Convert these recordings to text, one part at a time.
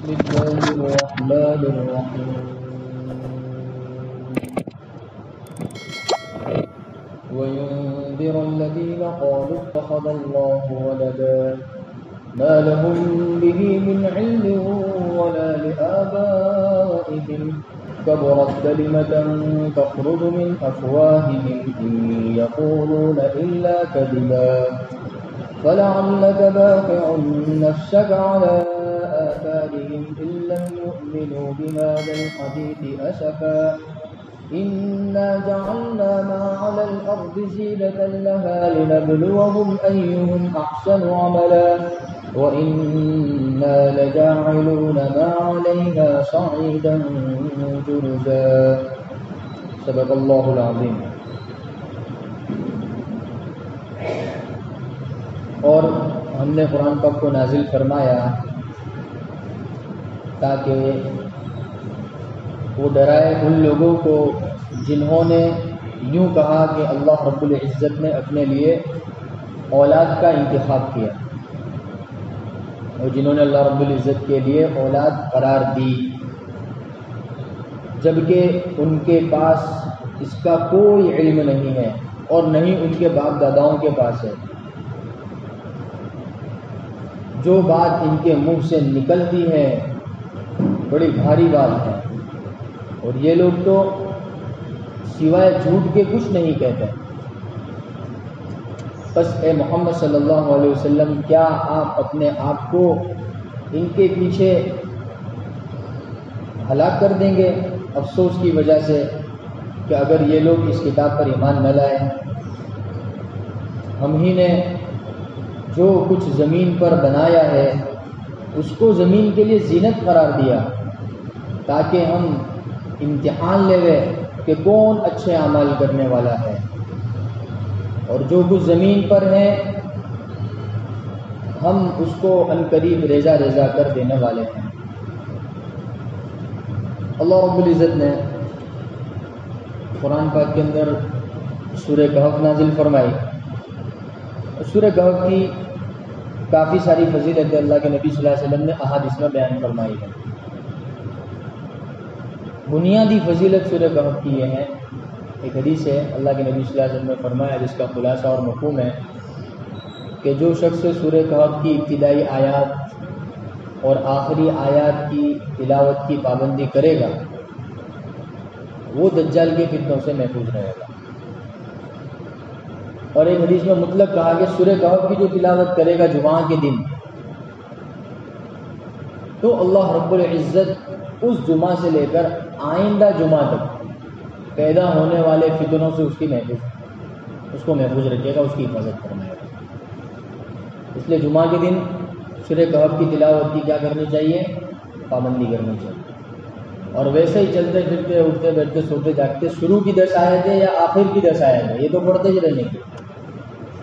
بسم الله الرحمن الرحيم وينذر الذين قالوا اتخذ الله ولدا ما لهم به من علم ولا لآبائهم كبرت كلمة تخرج من أفواههم إن يقولون إلا كذبا فلعلك باخع نفسك على آثارهم إن لم يؤمنوا بهذا الحديث أسفا إنا جعلنا ما على الأرض زينة لها لنبلوهم أيهم أحسن عملا وإنا لجاعلون ما عليها صعيدا جرزا صدق الله العظيم. اور ہم نے قرآن پاک کو نازل فرمایا تاکہ وہ ڈرائے ان لوگوں کو جنہوں نے یوں کہا کہ اللہ رب العزت نے اپنے لیے اولاد کا انتخاب کیا، اور جنہوں نے اللہ رب العزت کے لیے اولاد قرار دی جبکہ ان کے پاس اس کا کوئی علم نہیں ہے اور نہیں ان کے باپ داداؤں کے پاس ہے. جو بات ان کے منہ سے نکلتی ہے بڑی بھاری بات ہے، اور یہ لوگ تو سوائے جھوٹ کے کچھ نہیں کہتے. بس اے محمد صلی اللہ علیہ وسلم، کیا آپ اپنے آپ کو ان کے پیچھے ہلاک کر دیں گے افسوس کی وجہ سے کہ اگر یہ لوگ اس کتاب پر ایمان نہ لائیں؟ ہم ہی نے جو کچھ زمین پر بنایا ہے اس کو زمین کے لیے زینت قرار دیا تاکہ ہم امتحان لے کہ کون اچھے اعمال کرنے والا ہے، اور جو کچھ زمین پر ہے ہم اس کو عنقریب ریزہ ریزہ کر دینے والے ہیں. اللہ رب العزت نے قرآن پاک کے اندر سورہ کہف نازل فرمائی. سورہ کہف کی کافی ساری فضیلتیں اللہ کے نبی صلی اللہ علیہ وسلم نے احادیث میں بیان فرمائی ہے. بنیادی فضیلت سورہ کہف کی یہ ہے، ایک حدیث ہے اللہ کے نبی صلی اللہ علیہ وسلم نے فرمایا جس کا خلاصہ اور مفہوم ہے کہ جو شخص سورہ کہف کی ابتدائی آیات اور آخری آیات کی تلاوت کی پابندی کرے گا وہ دجال کے فتنوں سے محفوظ رہے گا. اور ایک حدیث میں مطلق کہا کہ سورہ کہف کی جو تلاوت کرے گا جمعہ کے دن تو اللہ رب العزت اس جمعہ سے لے کر آئندہ جمعہ تک پیدا ہونے والے فتنوں سے اس کو محفوظ رکھے گا، اس کی حفاظت فرمائے گا. اس لیے جمعہ کے دن سورہ کہف کی تلاوت کی کیا کرنی چاہیے؟ پابندی کرنی چاہیے. اور ویسے ہی چلتے پھرتے اٹھتے بیٹھتے سوتے جاگتے شروع کی 10 آیتیں یا آخر کی 10 آیتیں یہ تو پڑھتے ہی رہنے کی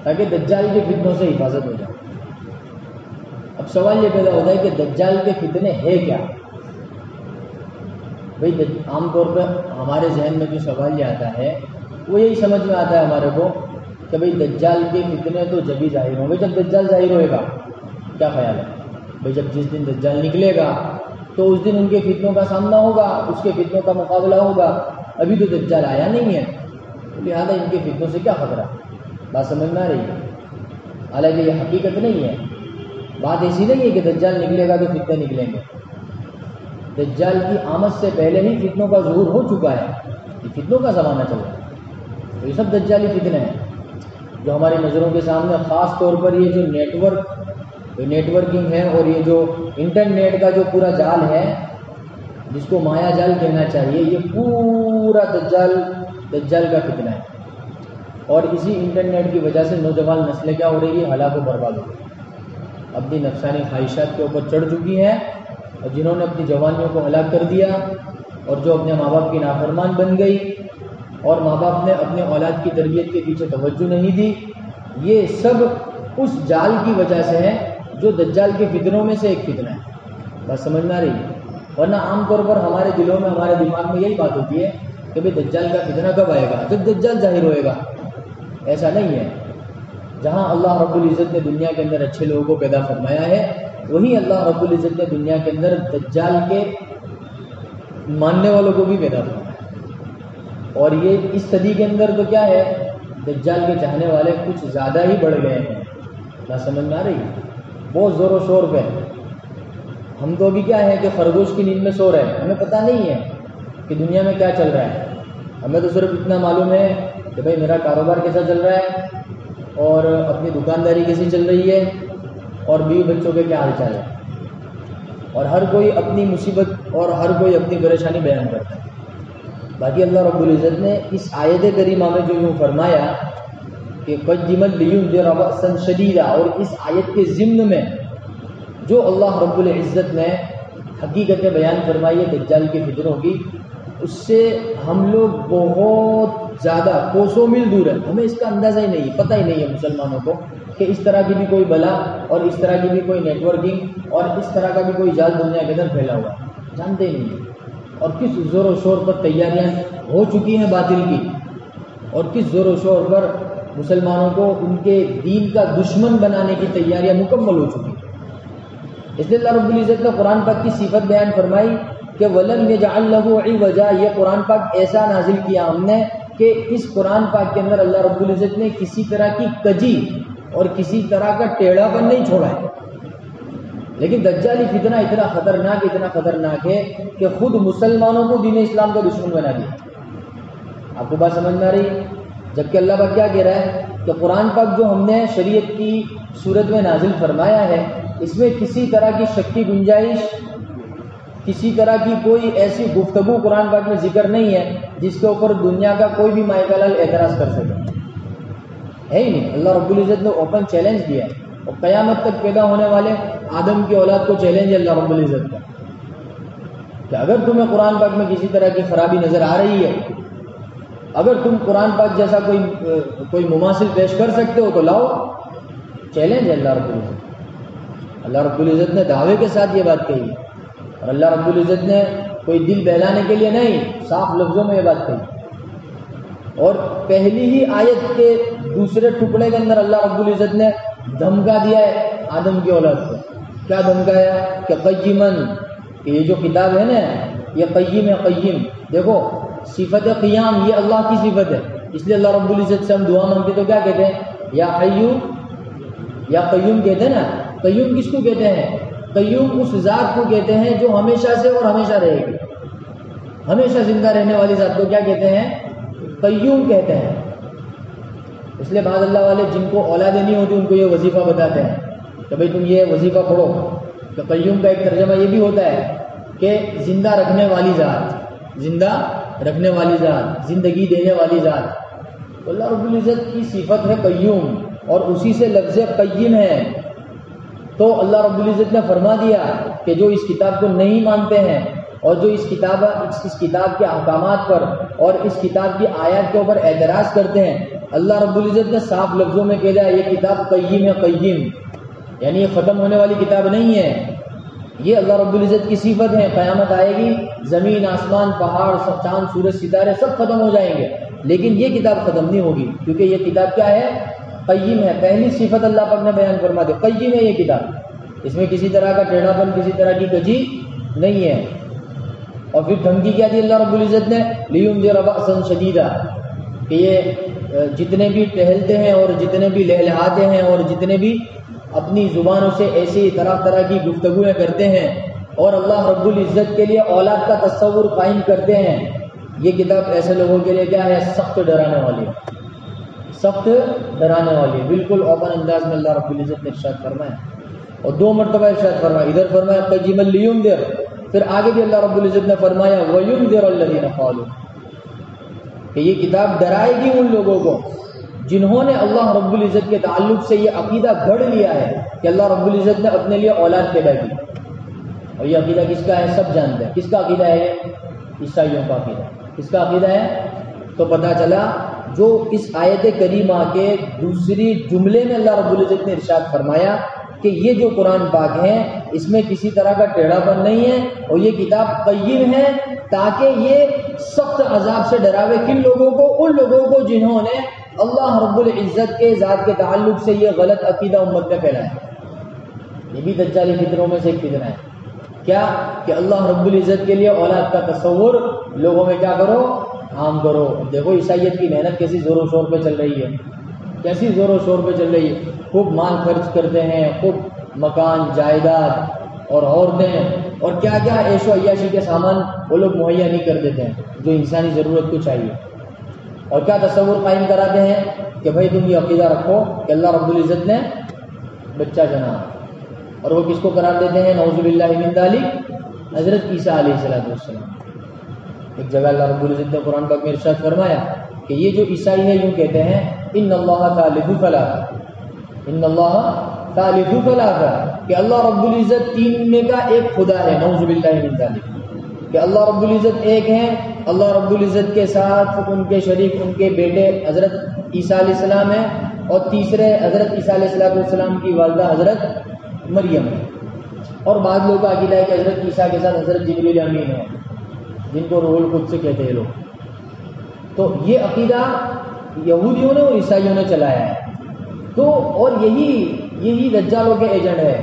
تاکہ دجال کے فتنوں سے حفاظت ہو جائے. اب سوال یہ پیدا ہوتا ہے کہ دجال کے فتنے ہے کیا؟ بھئی عام طور پر ہمارے ذہن میں جو سوال یہ آتا ہے وہ یہی سمجھ میں آتا ہے ہمارے کو کہ بھئی دجال کے فتنے تو جب ہی ظاہر ہوں گے جب دجال ظاہر ہوئے گا. کیا خیال ہے؟ بھئی جب جس دن دجال نکلے گا تو اس دن ان کے فتنوں کا سامنا ہوگا، اس کے فتنوں کا مقابلہ ہوگا. ابھی تو دجال آیا نہیں ہے لہٰذا ان کے فتنوں سے کیا خطرہ؟ بات سمجھ میں آ رہی ہے؟ حالانکہ یہ حقیقت نہیں ہے. بات ایسی نہیں ہے کہ دجال نکلے گا تو فتنے نکلیں گے. دجال کی آمد سے پہلے ہی فتنوں کا ظہور ہو چکا ہے، یہ فتنوں کا زمانہ چل رہا ہے. تو یہ سب دجالی فتنے ہیں جو ہماری نظروں کے سامنے، خاص طور پر یہ جو نیٹ ورکنگ ہے اور یہ جو انٹرنیٹ کا جو پورا جال ہے جس کو مایا جال کہنا چاہیے، یہ پورا دجال کا فتنہ ہے. اور اسی انٹرنیٹ کی وجہ سے نوجوان نسلیں کیا ہو رہی ہے؟ ہلاک و برباد ہو رہی ہے، اپنی نفسانی خواہشات کے اوپر چڑھ چکی ہیں، اور جنہوں نے اپنی جوانیوں کو ہلاک کر دیا اور جو اپنے ماں باپ کی نافرمان بن گئی اور ماں باپ نے اپنے اولاد کی تربیت کے پیچھے توجہ نہیں دی، یہ سب اس جال کی وجہ سے ہے جو دجال کے فتنوں میں سے ایک فتنہ ہے. بات سمجھ میں آ رہی ہے؟ ورنہ عام طور پر ہمارے دلوں میں ہمارے دماغ میں یہی بات ہوتی ہے کہ بھئی دجال کا فتنہ کب آئے گا؟ جب دجال ظاہر ہوئے گا. ایسا نہیں ہے. جہاں اللہ رب العزت نے دنیا کے اندر اچھے لوگوں کو پیدا فرمایا ہے وہی اللہ رب العزت نے دنیا کے اندر دجال کے ماننے والوں کو بھی پیدا فرمایا. اور یہ اس صدی کے اندر تو کیا ہے، دجال کے چاہنے والے کچھ زیادہ ہی بڑھ گئے ہیں. نہ سمجھ میں آ رہی، بہت زور و شور پہ. ہم تو ابھی کیا ہے کہ خرگوش کی نیند میں سو رہے ہیں، ہمیں پتہ نہیں ہے کہ دنیا میں کیا چل رہا ہے. ہمیں تو صرف اتنا معلوم ہے کہ بھائی میرا کاروبار کیسا چل رہا ہے، اور اپنی دکانداری کیسی چل رہی ہے، اور بیوی بچوں کے کیا حال چال ہے. اور ہر کوئی اپنی مصیبت اور ہر کوئی اپنی پریشانی بیان کرتا ہے. باقی اللہ رب العزت نے اس آیت کریمہ میں جو یوں فرمایا کہ قدمت لینذر بأسا شدیدا، اور اس آیت کے ضمن میں جو اللہ رب العزت نے حقیقت بیان فرمائی ہے دجال کے فتنوں کی، اس سے ہم لوگ بہت زیادہ کوسوں میل دور ہیں. ہمیں اس کا اندازہ ہی نہیں، پتہ ہی نہیں ہے مسلمانوں کو کہ اس طرح کی بھی کوئی بلا اور اس طرح کی بھی کوئی نیٹ ورکنگ اور اس طرح کا بھی کوئی جال دنیا کے اندر پھیلا ہوا ہے. جانتے ہی نہیں. اور کس زور و شور پر تیاریاں ہو چکی ہیں باطل کی، اور کس زور و شور پر مسلمانوں کو ان کے دین کا دشمن بنانے کی تیاریاں مکمل ہو چکی. اس لیے اللہ رب العزت نے قرآن پاک کی صفت بیان فرمائی کہ وَلَمْ يَجْعَلْ لَهُ عِوَجًا. یہ قرآن پاک ایسا نازل کیا ہم نے کہ اس قرآن پاک کے اندر اللہ رب العزت نے کسی طرح کی کجی اور کسی طرح کا ٹیڑھا پن نہیں چھوڑا ہے. لیکن دجالی فتنہ اتنا خطرناک ہے کہ خود مسلمانوں کو دین اسلام کا دشمن بنا دیا. آپ کو بات سمجھ میں آ رہی؟ جبکہ اللہ پاک کیا کہہ رہا ہے کہ قرآن پاک جو ہم نے شریعت کی صورت میں نازل فرمایا ہے، اس میں کسی طرح کی شک کی گنجائش، کسی طرح کی کوئی ایسی گفتگو قرآن پاک میں ذکر نہیں ہے جس کے اوپر دنیا کا کوئی بھی مائکل اعتراض کر سکے. ہے ہی نہیں. اللہ رب العزت نے اوپن چیلنج دیا ہے، اور قیامت تک پیدا ہونے والے آدم کی اولاد کو چیلنج ہے اللہ رب العزت کا کہ اگر تمہیں قرآن پاک میں کسی طرح کی خرابی نظر آ رہی ہے، اگر تم قرآن پاک جیسا کوئی مماثل پیش کر سکتے ہو تو لاؤ. چیلنج ہے اللہ رب العزت. اللہ رب العزت نے دعوے کے ساتھ یہ بات کہی ہے، اور اللہ رب العزت نے کوئی دل بہلانے کے لیے نہیں، صاف لفظوں میں یہ بات کہی. اور پہلی ہی آیت کے دوسرے ٹکڑے کے اندر اللہ رب العزت نے دھمکا دیا ہے آدم کی اولاد کو. کیا دھمکایا کہ قیمن، کہ یہ جو کتاب ہے نا یہ قیم ہے. قیم دیکھو، صفت قیام یہ اللہ کی صفت ہے. اس لیے اللہ رب العزت سے ہم دعا مانگتے تو کیا کہتے ہیں؟ یا حیو یا قیوم کہتے ہیں نا. قیوم کس کو کہتے ہیں؟ قیوم اس ذات کو کہتے ہیں جو ہمیشہ سے اور ہمیشہ رہے گی. ہمیشہ زندہ رہنے والی ذات کو کیا کہتے ہیں؟ قیوم کہتے ہیں. اس لیے بعض اللہ والے جن کو اولادیں نہیں ہوتی ان کو یہ وظیفہ بتاتے ہیں کہ بھئی تم یہ وظیفہ پڑھو. تو قیوم کا ایک ترجمہ یہ بھی ہوتا ہے کہ زندہ رکھنے والی ذات، زندہ رکھنے والی ذات، زندگی دینے والی ذات. تو اللہ رب العزت کی صفت ہے قیوم، اور اسی سے لفظ قیم ہے. تو اللہ رب العزت نے فرما دیا کہ جو اس کتاب کو نہیں مانتے ہیں اور جو اس کتاب کے احکامات پر اور اس کتاب کی آیات کے اوپر اعتراض کرتے ہیں، اللہ رب العزت نے صاف لفظوں میں کہہ دیا یہ کتاب قیم ہے. قیم یعنی یہ ختم ہونے والی کتاب نہیں ہے. یہ اللہ رب العزت کی صفت ہے. قیامت آئے گی، زمین آسمان پہاڑ چاند سورج ستارے سب ختم ہو جائیں گے، لیکن یہ کتاب ختم نہیں ہوگی، کیونکہ یہ کتاب کیا ہے؟ قیم ہے. پہلی صفت اللہ پاک نے بیان فرما دی، قیم ہے یہ کتاب. اس میں کسی طرح کا ٹیڑھا پن، کسی طرح کی کجی نہیں ہے. اور پھر دھمکی کیا دی اللہ رب العزت نے؟ لینذر بأسا شدیدا، کہ یہ جتنے بھی ٹہلتے ہیں اور جتنے بھی لہلہاتے ہیں اور جتنے بھی اپنی زبانوں سے ایسی طرح طرح کی گفتگویں کرتے ہیں اور اللہ رب العزت کے لیے اولاد کا تصور قائم کرتے ہیں، یہ کتاب ایسے لوگوں کے لیے کیا ہے؟ سخت ڈرانے والی ہے. سخت ڈرانے والی ہے. بالکل اوپن انداز میں اللہ رب العزت نے ارشاد فرمایا، اور 2 مرتبہ ارشاد فرمایا. ادھر فرمایا قیم لینذر، پھر آگے بھی اللہ رب العزت نے فرمایا وَيُنذِرَ الَّذِينَ قَالُوا، کہ یہ کتاب ڈرائے گی ان لوگوں کو جنہوں نے اللہ رب العزت کے تعلق سے یہ عقیدہ گھڑ لیا ہے کہ اللہ رب العزت نے اپنے لیے اولاد پیدا کی. اور یہ عقیدہ کس کا ہے؟ سب جانتے ہیں. کس کا عقیدہ ہے یہ؟ عیسائیوں کا عقیدہ. کس کا عقیدہ ہے؟ تو پتہ چلا جو اس آیت کریمہ کے دوسری جملے میں اللہ رب العزت نے ارشاد فرمایا کہ یہ جو قرآن پاک ہے اس میں کسی طرح کا ٹیڑھا پن نہیں ہے، اور یہ کتاب قیم ہے تاکہ یہ سخت عذاب سے ڈراوے کن لوگوں کو؟ ان لوگوں کو جنہوں نے اللہ رب العزت کے ذات کے تعلق سے یہ غلط عقیدہ امت میں پھیلایا. یہ بھی دجالی فطروں میں سے ایک فتنہ ہے. کیا کہ اللہ رب العزت کے لیے اولاد کا تصور لوگوں میں کیا کرو، عام کرو. دیکھو عیسائیت کی محنت کیسی زور و شور پہ چل رہی ہے، کیسی زور و شور پہ چل رہی ہے. خوب مال خرچ کرتے ہیں، خوب مکان جائیداد اور عورتیں اور کیا کیا عیش و عیاشی کے سامان وہ لوگ مہیا نہیں کر دیتے ہیں جو انسانی ضرورت کو چاہیے. اور کیا تصور قائم کراتے ہیں کہ بھائی تم یہ عقیدہ رکھو کہ اللہ رب العزت نے بچہ جنا. اور وہ کس کو قرار دیتے ہیں؟ نعوذ باللہ من ذالک حضرت عیسیٰ علیہ السلام. ایک جگہ اللہ رب العزت نے قرآن پاک میں ارشاد فرمایا کہ یہ جو عیسائی ہے یوں کہتے ہیں ان اللہ ثالث ثلاثہ، ان اللہ ثالث ثلاثہ، کہ اللہ رب العزت تین میں کا ایک خدا ہے. نعوذ باللہ من ذالک، کہ اللہ رب العزت ایک ہیں. اللہ رب العزت کے ساتھ ان کے شریک ان کے بیٹے حضرت عیسیٰ علیہ السلام ہیں، اور تیسرے حضرت عیسیٰ علیہ السلام کی والدہ حضرت مریم ہے. اور بعض لوگوں کا عقیدہ ہے کہ حضرت عیسیٰ کے ساتھ حضرت جبریل امین ہے جن کو روح القدس کہتے ہیں لوگ. تو یہ عقیدہ یہودیوں نے اور عیسائیوں نے چلایا ہے. تو اور یہی دجالوں کے ایجنٹ ہے.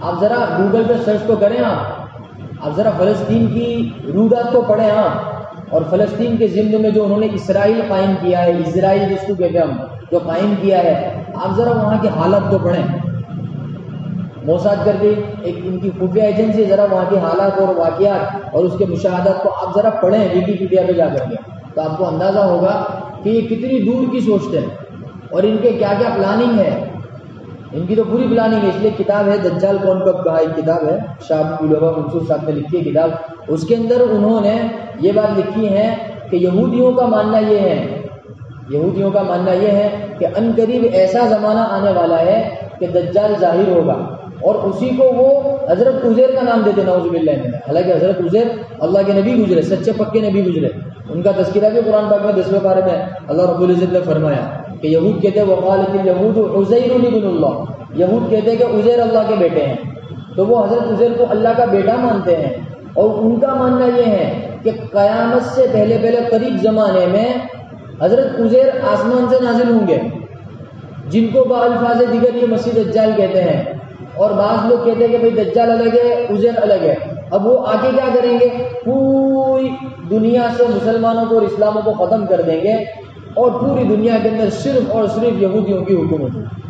آپ ذرا گوگل پہ سرچ تو کریں، آپ ذرا فلسطین کی رودات کو پڑھیں اور فلسطین کے ضمن میں جو انہوں نے اسرائیل قائم کیا ہے، اسرائیل جس کو کہتے ہیں ہم، جو قائم کیا ہے، آپ ذرا وہاں کے حالات کو پڑھیں. موساد کر کے ایک ان کی خفیہ ایجنسی، ذرا وہاں کے حالات اور واقعات اور اس کے مشاہدات کو آپ ذرا پڑھیں ویکیپیڈیا پہ جا کر کے، تو آپ کو اندازہ ہوگا کہ یہ کتنی دور کی سوچتے ہیں اور ان کے کیا کیا پلاننگ ہے. ان کی تو پوری پلاننگ ہے. اس لیے کتاب ہے دجال کون کب کہا، ایک کتاب ہے شاہ علوہ منصور صاحب نے لکھی ہے کتاب. اس کے اندر انہوں نے یہ بات لکھی ہے کہ یہودیوں کا ماننا یہ ہے کہ ان قریب ایسا زمانہ آنے والا ہے کہ دجال ظاہر ہوگا، اور اسی کو وہ حضرت عزیر کا نام دیتے. نعوذ باللہ من، حالانکہ حضرت عزیر اللہ کے نبی گزرے، سچے پکے نبی گزرے. ان کا تذکرہ بھی قرآن پاک میں 10ویں پارے میں اللہ رب العزت نے فرمایا کہ یہود کہتے ہیں وقالت الیہود عزیر ابن اللہ، یہود کہتے ہیں کہ عزیر اللہ کے بیٹے ہیں. تو وہ حضرت عزیر کو اللہ کا بیٹا مانتے ہیں. اور ان کا ماننا یہ ہے کہ قیامت سے پہلے قریب زمانے میں حضرت عزیر آسمان سے نازل ہوں گے، جن کو بالفاظ دیگر یہ مسیح دجال کہتے ہیں. اور بعض لوگ کہتے ہیں کہ بھئی دجال الگ ہے عزیر الگ ہے. اب وہ آگے کیا کریں گے؟ پوری دنیا سے مسلمانوں کو اور اسلاموں کو ختم کر دیں گے، اور پوری دنیا کے اندر صرف اور صرف یہودیوں کی حکومت ہوگی.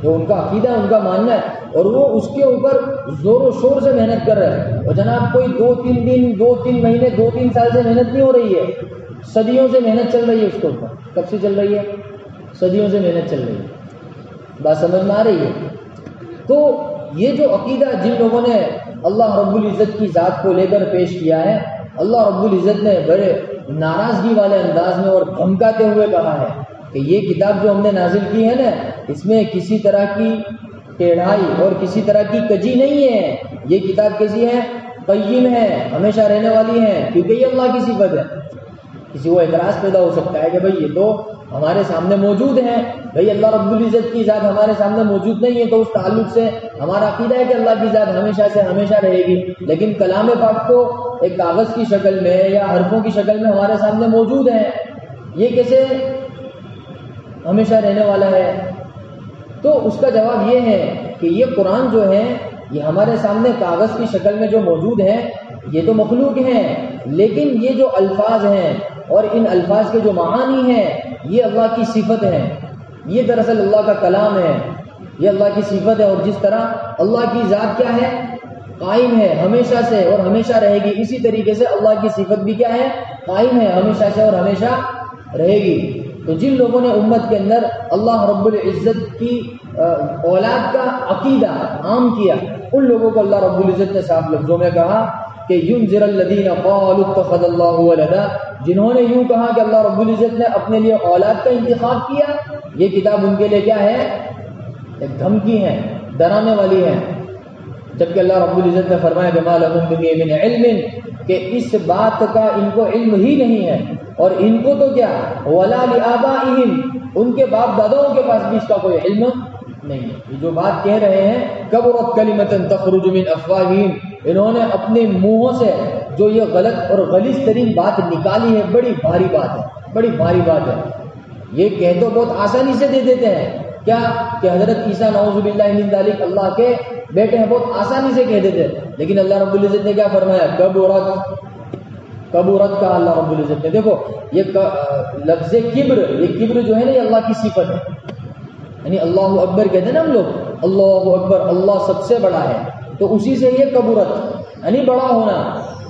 جو ان کا عقیدہ ان کا ماننا ہے، اور وہ اس کے اوپر زور و شور سے محنت کر رہے ہیں. اور جناب کوئی 2-3 دن 2-3 مہینے 2-3 سال سے محنت نہیں ہو رہی ہے، صدیوں سے محنت چل رہی ہے اس کے اوپر. کب سے چل رہی ہے؟ صدیوں سے محنت چل رہی ہے. بات سمجھ میں آ رہی ہے؟ تو یہ جو عقیدہ جن لوگوں نے اللہ رب العزت کی ذات کو لے کر پیش کیا ہے، اللہ رب العزت نے بڑے ناراضگی والے انداز میں اور دھمکاتے ہوئے کہا ہے کہ یہ کتاب جو ہم نے نازل کی ہے نا، اس میں کسی طرح کی ٹیڑھائی اور کسی طرح کی کجی نہیں ہے. یہ کتاب کیسی ہے؟ قیم ہے، ہمیشہ رہنے والی ہے، کیونکہ یہ اللہ کی صفت ہے. کسی کو اعتراض پیدا ہو سکتا ہے کہ بھئی یہ تو ہمارے سامنے موجود ہیں. بھئی اللہ رب العزت کی ذات ہمارے سامنے موجود نہیں ہے، تو اس تعلق سے ہمارا عقیدہ ہے کہ اللہ کی ذات ہمیشہ سے ہمیشہ رہے گی. لیکن کلام پاک تو ایک کاغذ کی شکل میں یا حرفوں کی شکل میں ہمارے سامنے موجود ہے، یہ کیسے ہمیشہ رہنے والا ہے؟ تو اس کا جواب یہ ہے کہ یہ قرآن جو ہے یہ ہمارے سامنے کاغذ کی شکل میں جو موجود ہے یہ تو مخلوق ہیں، لیکن یہ جو الفاظ ہیں اور ان الفاظ کے جو معانی ہیں یہ اللہ کی صفت ہے. یہ دراصل اللہ کا کلام ہے، یہ اللہ کی صفت ہے. اور جس طرح اللہ کی ذات کیا ہے؟ قائم ہے ہمیشہ سے اور ہمیشہ رہے گی، اسی طریقے سے اللہ کی صفت بھی کیا ہے؟ قائم ہے ہمیشہ سے اور ہمیشہ رہے گی. تو جن لوگوں نے امت کے اندر اللہ رب العزت کی اولاد کا عقیدہ عام کیا، ان لوگوں کو اللہ رب العزت نے صاف لفظوں میں کہا کہ ينذر الذين قالوا اتخذ الله ولدا، جنہوں نے یوں کہا کہ اللہ رب العزت نے اپنے لیے اولاد کا انتخاب کیا. یہ کتاب ان کے لیے کیا ہے؟ ایک دھمکی ہے، ڈرانے والی ہے. جبکہ اللہ رب العزت نے فرمایا بما لهم به من علم، کہ اس بات کا ان کو علم ہی نہیں ہے. اور ان کو تو کیا ولا لآبائهم، ان کے باپ داداؤں کے پاس بھی اس کا کوئی علم نہیں ہے. یہ جو بات کہہ رہے ہیں کبرت کلمۃ تخرج من افواہہم، انہوں نے اپنے منہوں سے جو یہ غلط اور غلیظ ترین بات نکالی ہے، بڑی بھاری بات ہے، بڑی بھاری بات ہے. یہ کہہ تو بہت آسانی سے دے دیتے ہیں، کیا کہ حضرت عیسیٰ نعوذ باللہ من ذالک اللہ کے بیٹے ہیں، بہت آسانی سے کہہ دیتے، لیکن اللہ رب العزت نے کیا فرمایا؟ کبرت کا اللہ رب العزت نے، دیکھو یہ لفظ کبر، یہ کبر جو ہے نا یہ اللہ کی صفت ہے، یعنی اللہ اکبر کہتے ہیں نا ہم لوگ، اللہ اکبر، اللہ سب سے بڑا ہے، تو اسی سے یہ کبرت یعنی بڑا ہونا۔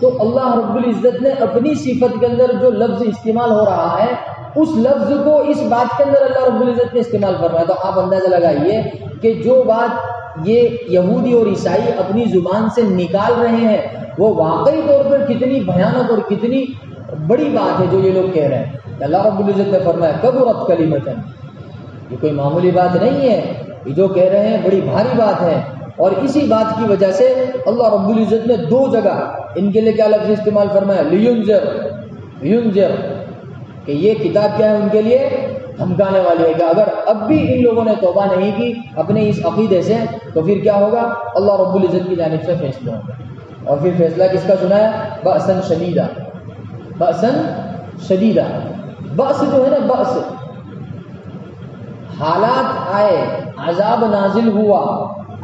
تو اللہ رب العزت نے اپنی صفت کے اندر جو لفظ استعمال ہو رہا ہے اس لفظ کو اس بات کے اندر اللہ رب العزت نے استعمال فرمایا۔ تو آپ اندازہ لگائیے کہ جو بات یہ یہودی اور عیسائی اپنی زبان سے نکال رہے ہیں وہ واقعی طور پر کتنی بھیانک اور کتنی بڑی بات ہے جو یہ لوگ کہہ رہے ہیں۔ اللہ رب العزت نے فرمایا کبرت کلمۃ، یہ کوئی معمولی بات نہیں ہے، یہ جو کہہ رہے ہیں بڑی بھاری بات ہے۔ اور اسی بات کی وجہ سے اللہ رب العزت نے دو جگہ ان کے لیے کیا لفظ استعمال فرمایا؟ لینذر، کہ یہ کتاب کیا ہے ان کے لیے؟ دھمکانے والی ہے، کہ اگر اب بھی ان لوگوں نے توبہ نہیں کی اپنے اس عقیدے سے تو پھر کیا ہوگا؟ اللہ رب العزت کی جانب سے فیصلہ ہوگا۔ اور پھر فیصلہ کس کا سنایا؟ بأسا شدیدہ، بأس جو ہے نا، بأس حالات آئے، عذاب نازل ہوا،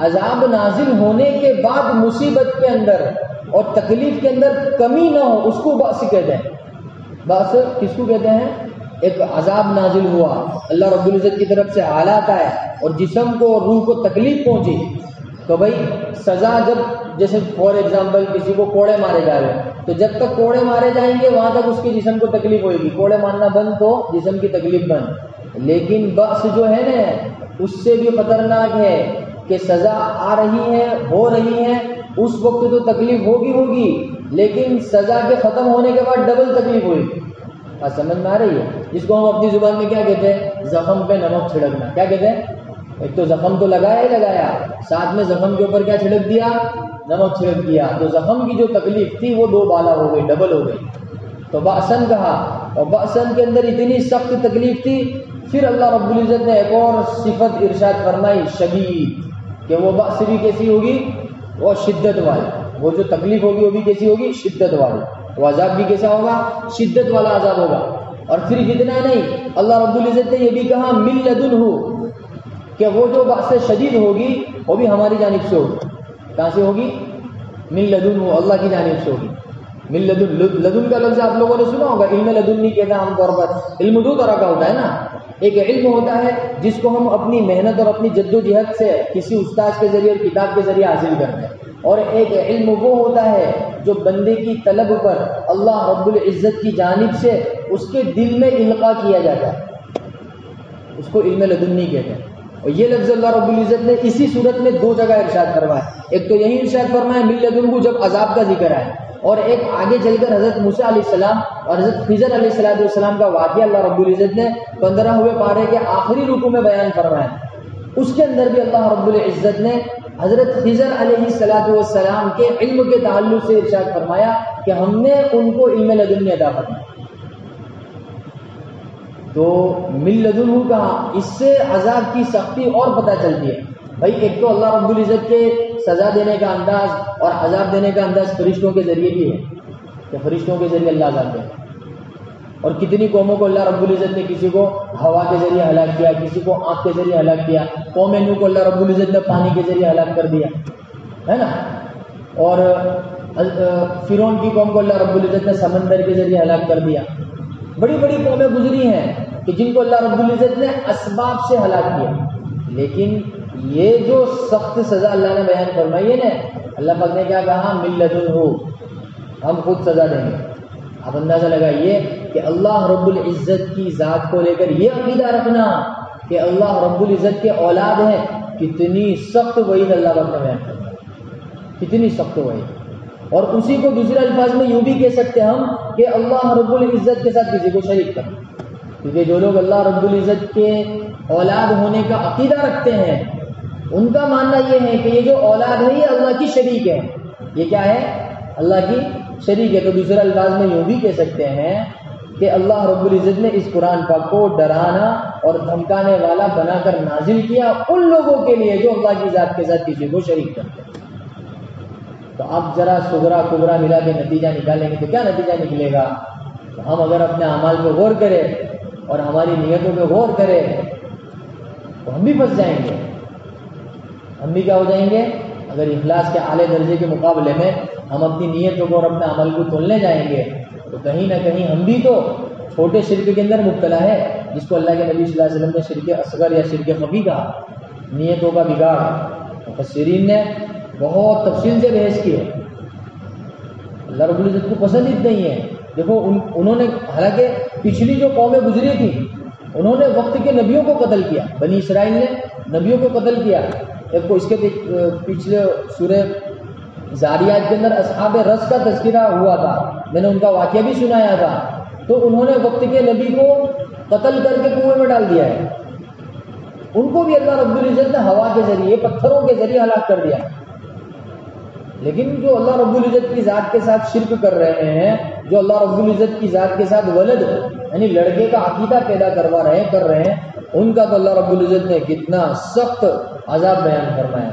عذاب نازل ہونے کے بعد مصیبت کے اندر اور تکلیف کے اندر کمی نہ ہو، اس کو بأس کہتے ہیں۔ بأس کس کو کہتے ہیں؟ ایک عذاب نازل ہوا، اللہ رب العزت کی طرف سے حالات آئے اور جسم کو اور روح کو تکلیف پہنچی، تو بھائی سزا جب، جیسے فور ایگزامپل کسی کو کوڑے مارے جا رہے ہیں تو جب تک کوڑے مارے جائیں گے وہاں تک اس کے جسم کو تکلیف ہوئے گی، کوڑے مارنا بند تو جسم کی تکلیف بند۔ لیکن بأس جو ہے نا اس سے بھی خطرناک ہے کہ سزا آ رہی ہے، ہو رہی ہے، اس وقت تو تکلیف ہوگی لیکن سزا کے ختم ہونے کے بعد ڈبل تکلیف ہوئے گی۔ سمجھ میں آ رہی ہے؟ جس کو ہم اپنی زبان میں کیا کہتے ہیں؟ زخم پہ نمک چھڑکنا۔ کیا کہتے ہیں؟ ایک تو زخم تو لگایا ہی لگایا، ساتھ میں زخم کے اوپر کیا چھڑک دیا؟ نمک چھڑک دیا، تو زخم کی جو تکلیف تھی وہ دو بالا ہو گئی، ڈبل ہو گئی۔ تو بأسن کہا، اور بأسن کے اندر اتنی سخت تکلیف تھی، پھر اللہ رب العزت نے ایک اور صفت ارشاد فرمائی شدید، کہ وہ بأس بھی کیسی ہوگی؟ وہ شدت والی، وہ جو تکلیف ہوگی وہ بھی کیسی ہوگی؟ شدت والی، وہ عذاب بھی کیسا ہوگا؟ شدت والا عذاب ہوگا۔ اور پھر اتنا نہیں، اللہ رب العزت نے یہ بھی کہا من لدنہ، کہ وہ جو بأس شدید ہوگی وہ بھی ہماری جانب سے ہوگی۔ کہاں سے ہوگی؟ من لدنہ، اللہ کی جانب سے ہوگی۔ من لدن کا لفظ آپ لوگوں نے سنا ہوگا، علم لدن نہیں کہتا عام طور پر، علم دو طرح کا ہوتا ہے نا، ایک علم ہوتا ہے جس کو ہم اپنی محنت اور اپنی جد و جہد سے کسی استاد کے ذریعے اور کتاب کے ذریعے حاصل کرتے ہیں، اور ایک علم وہ ہوتا ہے جو بندے کی طلب پر اللہ رب العزت کی جانب سے اس کے دل میں القاء کیا جاتا ہے، اس کو علم لدنی کہتے ہیں۔ اور یہ لفظ اللہ رب العزت نے اسی صورت میں دو جگہ ارشاد فرمایا، ایک تو یہی ارشاد فرمایا من لدنہ جب عذاب کا ذکر ہے، اور ایک آگے چل کر حضرت موسیٰ علیہ السلام اور حضرت خضر علیہ السلام کا واقعہ اللہ رب العزت نے 15ویں پارے کے آخری رکوع میں بیان فرمایا۔ اس کے اندر بھی اللہ رب العزت نے حضرت خضر علیہ السلام کے علم کے تعلق سے ارشاد فرمایا کہ ہم نے ان کو علم لدنی عطا فرمایا۔ تو من لدنہ کہا، اس سے عذاب کی سختی اور پتہ چلتی ہے۔ بھائی ایک تو اللہ رب العزت کے سزا دینے کا انداز اور عذاب دینے کا انداز فرشتوں کے ذریعے بھی ہے، کہ فرشتوں کے ذریعے اللہ عذاب دے، اور کتنی قوموں کو اللہ رب العزت نے کسی کو ہوا کے ذریعے ہلاک کیا، کسی کو آنکھ کے ذریعے ہلاک کیا، قوم نوح کو اللہ رب العزت نے پانی کے ذریعے ہلاک کر دیا ہے نا، اور فرعون کی قوم کو اللہ رب العزت نے سمندر کے ذریعے ہلاک کر دیا۔ بڑی بڑی قومیں گزری ہیں کہ جن کو اللہ رب العزت نے اسباب سے ہلاک کیا، لیکن یہ جو سخت سزا اللہ نے بیان فرمائی ہے نا، اللہ پاک نے کیا کہا؟ من لدنہ، ہم خود سزا دیں گے۔ آپ اندازہ لگائیے کہ اللہ رب العزت کی ذات کو لے کر یہ عقیدہ رکھنا کہ اللہ رب العزت کے اولاد ہیں، کتنی سخت وعید اللہ پاک نے بیان فرمائی، کتنی سخت وعید۔ اور اسی کو دوسرے الفاظ میں یوں بھی کہہ سکتے ہم کہ اللہ رب العزت کے ساتھ کسی کو شریک کرنا، کیونکہ جو لوگ اللہ رب العزت کے اولاد ہونے کا عقیدہ رکھتے ہیں ان کا ماننا یہ ہے کہ یہ جو اولاد ہے یہ اللہ کی شریک ہے، یہ کیا ہے؟ اللہ کی شریک ہے۔ تو دوسرے الفاظ میں یوں بھی کہہ سکتے ہیں کہ اللہ رب العزت نے اس قرآن پاک کو ڈرانا اور دھمکانے والا بنا کر نازل کیا ان لوگوں کے لیے جو اللہ کی ذات کے ساتھ کسی کو شریک کرتے ہیں۔ تو آپ ذرا صغرا کبرا ملا کے نتیجہ نکالیں گے تو کیا نتیجہ نکلے گا؟ تو ہم اگر اپنے اعمال پہ غور کریں اور ہماری نیتوں پہ غور کریں تو ہم بھی پھنس جائیں گے. ہم بھی کیا ہو جائیں گے؟ اگر اخلاص کے اعلیٰ درجے کے مقابلے میں ہم اپنی نیتوں کو اور اپنے عمل کو تولنے جائیں گے تو کہیں نہ کہیں ہم بھی تو چھوٹے شرک کے اندر مبتلا ہے، جس کو اللہ کے نبی صلی اللہ علیہ وسلم نے شرک اصغر یا شرک خفی کہا، نیتوں کا بگاڑ. مفسرین نے بہت تفصیل سے بحث کی ہے. اللہ رب العزت کو پسند اتنا ہی ہے. دیکھو انہوں نے، حالانکہ پچھلی جو قومیں گزری تھیں انہوں نے وقت کے نبیوں کو قتل کیا. بنی اسرائیل نے نبیوں کو قتل کیا. ایک کو اس کے پچھلے سورہ زاریات کے اندر اصحاب رس کا تذکرہ ہوا تھا، میں نے ان کا واقعہ بھی سنایا تھا. تو انہوں نے وقت کے نبی کو قتل کر کے کنویں میں ڈال دیا ہے. ان کو بھی اللہ رب العزت نے ہوا کے ذریعے، پتھروں کے ذریعے ہلاک کر دیا. لیکن جو اللہ رب العزت کی ذات کے ساتھ شرک کر رہے ہیں، جو اللہ رب العزت کی ذات کے ساتھ ولد یعنی لڑکے کا عقیدہ پیدا کر رہے ہیں، ان کا تو اللہ رب العزت نے کتنا سخت عذاب بیان فرمایا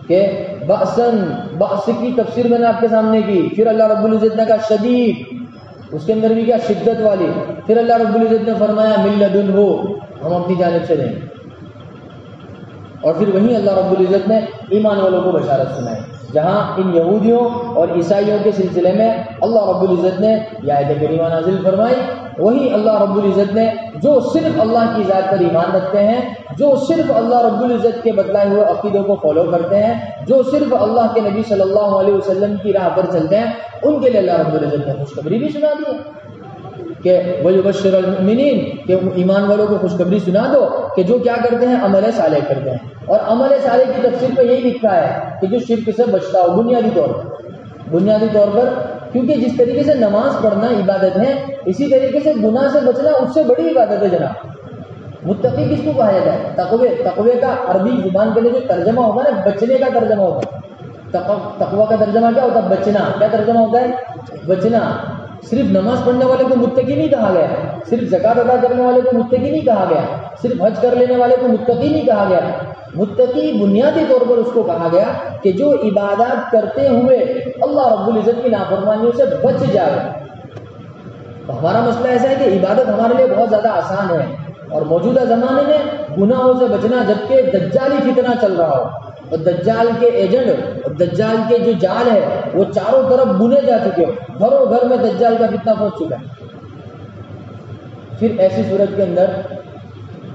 کہ بأس کی تفسیر میں نے آپ کے سامنے کی. پھر اللہ رب العزت نے کہا شدید، اس کے اندر بھی کیا شدت والی. پھر اللہ رب العزت نے فرمایا من لدنہ، ہم اپنی جانب سے دیں. اور پھر وہیں اللہ رب العزت نے ایمان والوں کو بشارت سنائی. جہاں ان یہودیوں اور عیسائیوں کے سلسلے میں اللہ رب العزت نے یہ آیت کریمہ نازل فرمائی، وہی اللہ رب العزت نے جو صرف اللہ کی ذات پر ایمان رکھتے ہیں، جو صرف اللہ رب العزت کے بتلائے ہوئے عقیدوں کو فالو کرتے ہیں، جو صرف اللہ کے نبی صلی اللہ علیہ وسلم کی راہ پر چلتے ہیں، ان کے لیے اللہ رب العزت نے خوشخبری بھی سنا دی کہ وَيُبَشِّرَ الْمُؤْمِنِينَ، کہ ایمان والوں کو خوشخبری سنا دو کہ جو کیا کرتے ہیں، عمل صالح کرتے ہیں. اور عمل صالح کی تفسیر پہ یہی لکھا ہے کہ جو شرک سے بچتا ہو بنیادی طور پر، کیونکہ جس طریقے سے نماز پڑھنا عبادت ہے، اسی طریقے سے گناہ سے بچنا اس سے بڑی عبادت ہے جناب. متقی کس کو کہا جاتا ہے؟ تقوی کا عربی زبان کے لیے جو ترجمہ ہوتا ہے نا، بچنے کا ترجمہ ہوتا ہے. تقوی کا ترجمہ کیا ہوتا ہے؟ بچنا. کیا ترجمہ ہوتا ہے؟ بچنا. صرف نماز پڑھنے والے کو متقی نہیں کہا گیا، صرف زکات ادا کرنے والے کو متقی نہیں کہا گیا، صرف حج کر لینے والے کو متقی نہیں کہا گیا. متقی بنیادی طور پر اس کو کہا گیا کہ جو عبادات کرتے ہوئے اللہ رب العزت کی نافرمانیوں سے بچ جائے. تو ہمارا مسئلہ ایسا ہے کہ عبادت ہمارے لیے بہت زیادہ آسان ہے، اور موجودہ زمانے میں گناہوں سے بچنا، جبکہ دجالی فتنہ چل رہا ہو اور دجال کے ایجنٹ اور دجال کے جو جال ہے وہ چاروں طرف بنے جا چکے ہو، گھروں گھر میں دجال کا فتنہ پہنچ چکا ہے. پھر ایسی صورت کے اندر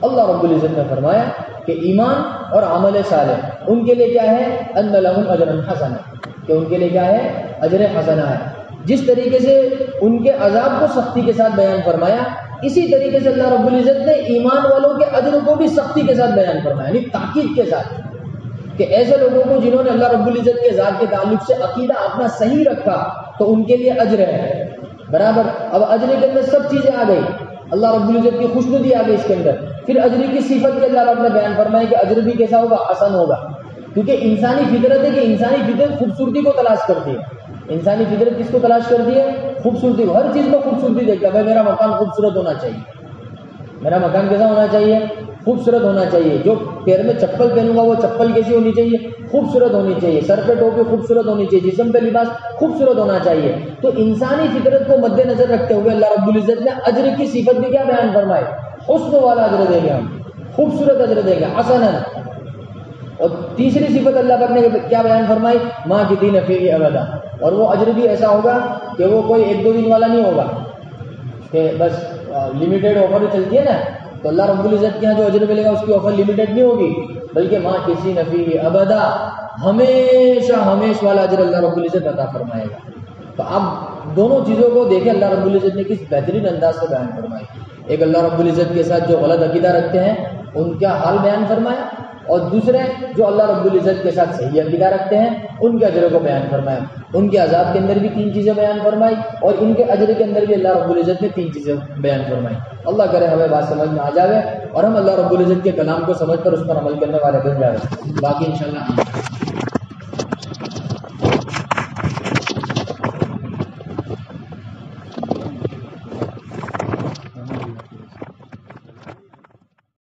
اللہ رب العزت نے فرمایا کہ ایمان اور عمل صالح ان کے لیے کیا ہے؟ ان لہم اجر حسنہ، کہ ان کے لیے کیا ہے؟ اجر حسنہ ہے. جس طریقے سے ان کے عذاب کو سختی کے ساتھ بیان فرمایا، اسی طریقے سے اللہ رب العزت نے ایمان والوں کے اجر کو بھی سختی کے ساتھ بیان فرمایا، یعنی تاکید کے ساتھ، کہ ایسے لوگوں کو جنہوں نے اللہ رب العزت کے ذات کے تعلق سے عقیدہ اپنا صحیح رکھا تو ان کے لیے اجر ہے برابر. اب اجر کے اندر سب چیزیں آ گئی، اللہ رب العزت کی خوشنودی آ گئی اس کے اندر. پھر اجر کی صفت کے اللہ رب نے بیان فرمایا کہ اجر بھی کیسا ہوگا؟ حسن ہوگا. کیونکہ انسانی فطرت ہے کہ انسانی فطرت خوبصورتی کو تلاش کرتی ہے. انسانی فطرت کس کو تلاش کرتی ہے؟ خوبصورتی. ہر چیز کو خوبصورتی دیکھتا ہے. بھائی میرا مکان خوبصورت ہونا چاہیے، میرا مکان کیسا ہونا چاہیے؟ خوبصورت ہونا چاہیے. جو پیر میں چپل پہنوں گا وہ چپل کیسی ہونی چاہیے؟ خوبصورت ہونی چاہیے. سر پہ ٹوپی خوبصورت ہونی چاہیے. جسم پہ لباس خوبصورت ہونا چاہیے. تو انسانی فطرت کو مد نظر رکھتے ہوئے اللہ رب العزت نے اجر کی صفت بھی کیا بیان فرمائی؟ حسن والا اجر دیں گے ہم، خوبصورت اجر دیں گے، حسنا. اور تیسری صفت اللہ پاک نے کیا بیان فرمائی؟ ماکثین فیہ ابدا. اور وہ اجر بھی ایسا ہوگا کہ وہ کوئی ایک دو دن والا نہیں ہوگا کہ بس لمیٹڈ آفر چلتی ہے نا، تو اللہ رب العزت کے یہاں جو اجر ملے گا اس کی آفر لمیٹڈ نہیں ہوگی، بلکہ ماکثین فیہ ابدا، ہمیشہ ہمیشہ والا اجر اللہ رب العزت عطا فرمائے گا. تو اب دونوں چیزوں کو دیکھیں اللہ رب العزت نے کس بہترین انداز سے بیان فرمائی. ایک اللہ رب العزت کے ساتھ جو غلط عقیدہ رکھتے ہیں ان کا حال بیان فرمایا، اور دوسرے جو اللہ رب العزت کے ساتھ صحیح عقیدہ رکھتے ہیں ان کے اجر کو بیان فرمایا. ان کے عذاب کے اندر بھی 3 چیزیں بیان فرمائی، اور ان کے اجر کے اندر بھی اللہ رب العزت نے 3 چیزیں بیان فرمائی. اللہ کرے ہمیں بات سمجھ میں آ جاوے اور ہم اللہ رب العزت کے کلام کو سمجھ کر اس پر عمل کرنے والے بن جائے. باقی انشاءاللہ